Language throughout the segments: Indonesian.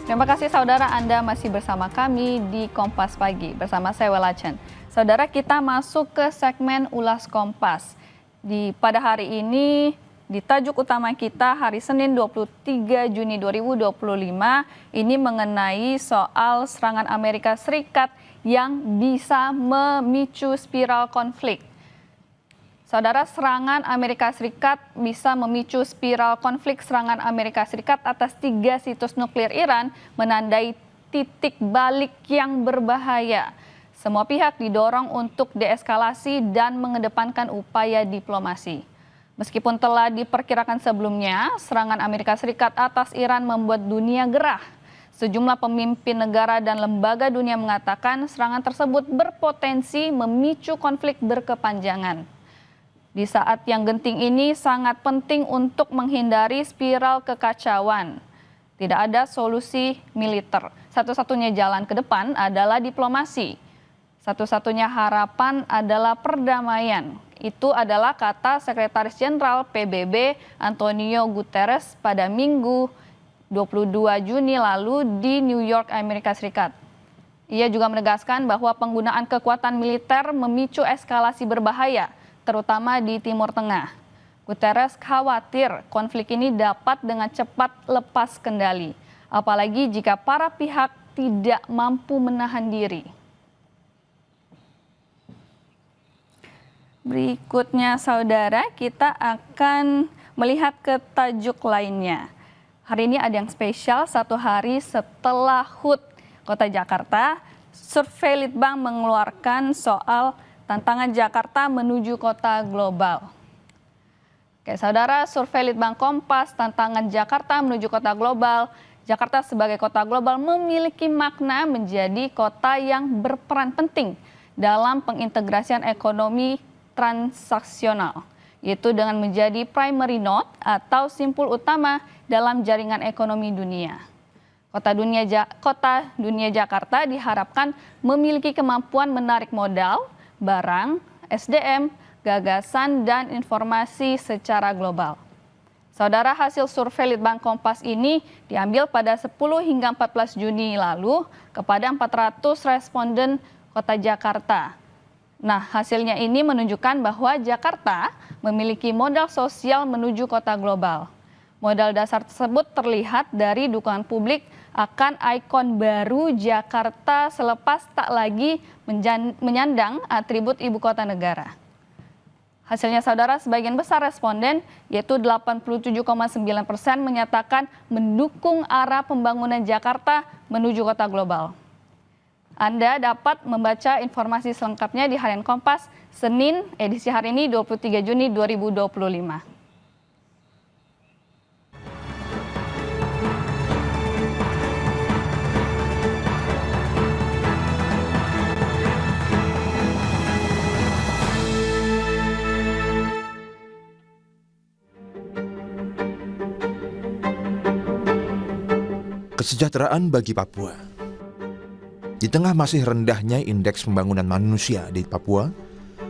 Terima kasih saudara, Anda masih bersama kami di Kompas Pagi bersama saya Wela Chen. Saudara, kita masuk ke segmen Ulas Kompas. Pada hari ini, di tajuk utama kita hari Senin 23 Juni 2025, ini mengenai soal serangan Amerika Serikat yang bisa memicu spiral konflik. Saudara, serangan Amerika Serikat bisa memicu spiral konflik. Serangan Amerika Serikat atas 3 situs nuklir Iran menandai titik balik yang berbahaya. Semua pihak didorong untuk deeskalasi dan mengedepankan upaya diplomasi. Meskipun telah diperkirakan sebelumnya, serangan Amerika Serikat atas Iran membuat dunia gerah. Sejumlah pemimpin negara dan lembaga dunia mengatakan serangan tersebut berpotensi memicu konflik berkepanjangan. Di saat yang genting ini sangat penting untuk menghindari spiral kekacauan. Tidak ada solusi militer. Satu-satunya jalan ke depan adalah diplomasi. Satu-satunya harapan adalah perdamaian. Itu adalah kata Sekretaris Jenderal PBB Antonio Guterres pada Minggu 22 Juni lalu di New York, Amerika Serikat. Ia juga menegaskan bahwa penggunaan kekuatan militer memicu eskalasi berbahaya, terutama di Timur Tengah. Guterres khawatir konflik ini dapat dengan cepat lepas kendali, apalagi jika para pihak tidak mampu menahan diri. Berikutnya saudara, kita akan melihat ke tajuk lainnya. Hari ini ada yang spesial, 1 hari setelah HUT Kota Jakarta, survei Litbang mengeluarkan soal tantangan Jakarta menuju kota global. Oke, saudara, survei Litbang Kompas, tantangan Jakarta menuju kota global. Jakarta sebagai kota global memiliki makna menjadi kota yang berperan penting dalam pengintegrasian ekonomi transaksional, yaitu dengan menjadi primary node atau simpul utama dalam jaringan ekonomi dunia. Kota dunia Jakarta diharapkan memiliki kemampuan menarik modal, barang, SDM, gagasan, dan informasi secara global. Saudara, hasil survei Litbang Kompas ini diambil pada 10 hingga 14 Juni lalu kepada 400 responden kota Jakarta. Nah, hasilnya ini menunjukkan bahwa Jakarta memiliki modal sosial menuju kota global. Modal dasar tersebut terlihat dari dukungan publik akan ikon baru Jakarta selepas tak lagi menyandang atribut ibu kota negara. Hasilnya saudara, sebagian besar responden yaitu 87,9% menyatakan mendukung arah pembangunan Jakarta menuju kota global. Anda dapat membaca informasi selengkapnya di Harian Kompas, Senin, edisi hari ini 23 Juni 2025. Kesejahteraan bagi Papua. Di tengah masih rendahnya indeks pembangunan manusia di Papua,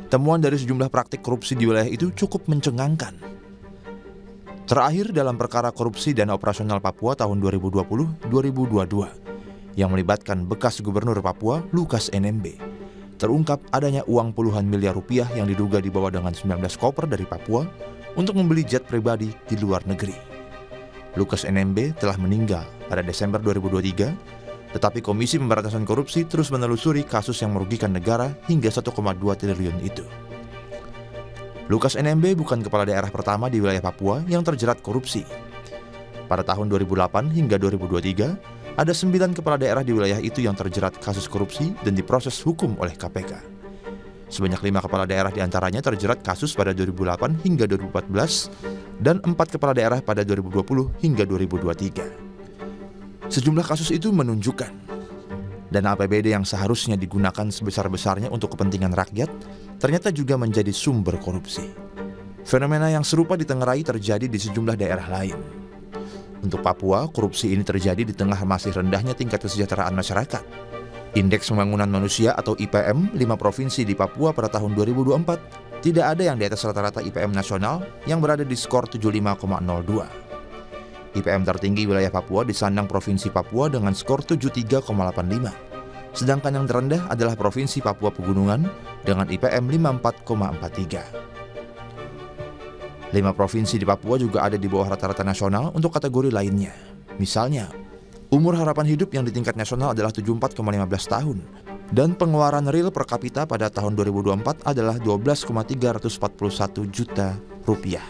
temuan dari sejumlah praktik korupsi di wilayah itu cukup mencengangkan. Terakhir dalam perkara korupsi dana operasional Papua tahun 2020-2022 yang melibatkan bekas gubernur Papua Lukas NMB, terungkap adanya uang puluhan miliar rupiah yang diduga dibawa dengan 19 koper dari Papua untuk membeli jet pribadi di luar negeri. Lukas NMB telah meninggal pada Desember 2023, tetapi Komisi Pemberantasan Korupsi terus menelusuri kasus yang merugikan negara hingga 1,2 triliun itu. Lukas NMB bukan kepala daerah pertama di wilayah Papua yang terjerat korupsi. Pada tahun 2008 hingga 2023, ada 9 kepala daerah di wilayah itu yang terjerat kasus korupsi dan diproses hukum oleh KPK. Sebanyak 5 kepala daerah diantaranya terjerat kasus pada 2008 hingga 2014 dan 4 kepala daerah pada 2020 hingga 2023. Sejumlah kasus itu menunjukkan dana APBD yang seharusnya digunakan sebesar-besarnya untuk kepentingan rakyat ternyata juga menjadi sumber korupsi. Fenomena yang serupa ditengarai terjadi di sejumlah daerah lain. Untuk Papua, korupsi ini terjadi di tengah masih rendahnya tingkat kesejahteraan masyarakat. Indeks Pembangunan Manusia atau IPM 5 provinsi di Papua pada tahun 2024 tidak ada yang di atas rata-rata IPM nasional yang berada di skor 75,02. IPM tertinggi wilayah Papua disandang Provinsi Papua dengan skor 73,85. Sedangkan yang terendah adalah Provinsi Papua Pegunungan dengan IPM 54,43. 5 provinsi di Papua juga ada di bawah rata-rata nasional untuk kategori lainnya. Misalnya, umur harapan hidup yang di tingkat nasional adalah 74,15 tahun. Dan pengeluaran real per kapita pada tahun 2024 adalah 12,341 juta rupiah.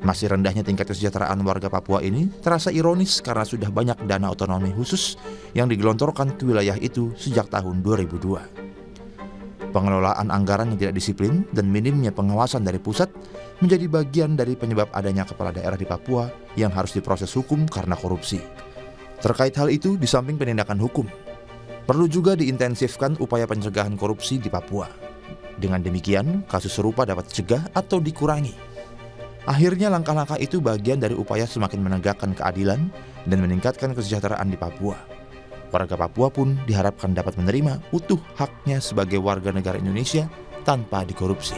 Masih rendahnya tingkat kesejahteraan warga Papua ini terasa ironis karena sudah banyak dana otonomi khusus yang digelontorkan ke wilayah itu sejak tahun 2002. Pengelolaan anggaran yang tidak disiplin dan minimnya pengawasan dari pusat menjadi bagian dari penyebab adanya kepala daerah di Papua yang harus diproses hukum karena korupsi. Terkait hal itu, di samping penindakan hukum, perlu juga diintensifkan upaya pencegahan korupsi di Papua. Dengan demikian, kasus serupa dapat dicegah atau dikurangi. Akhirnya langkah-langkah itu bagian dari upaya semakin menegakkan keadilan dan meningkatkan kesejahteraan di Papua. Warga Papua pun diharapkan dapat menerima utuh haknya sebagai warga negara Indonesia tanpa dikorupsi.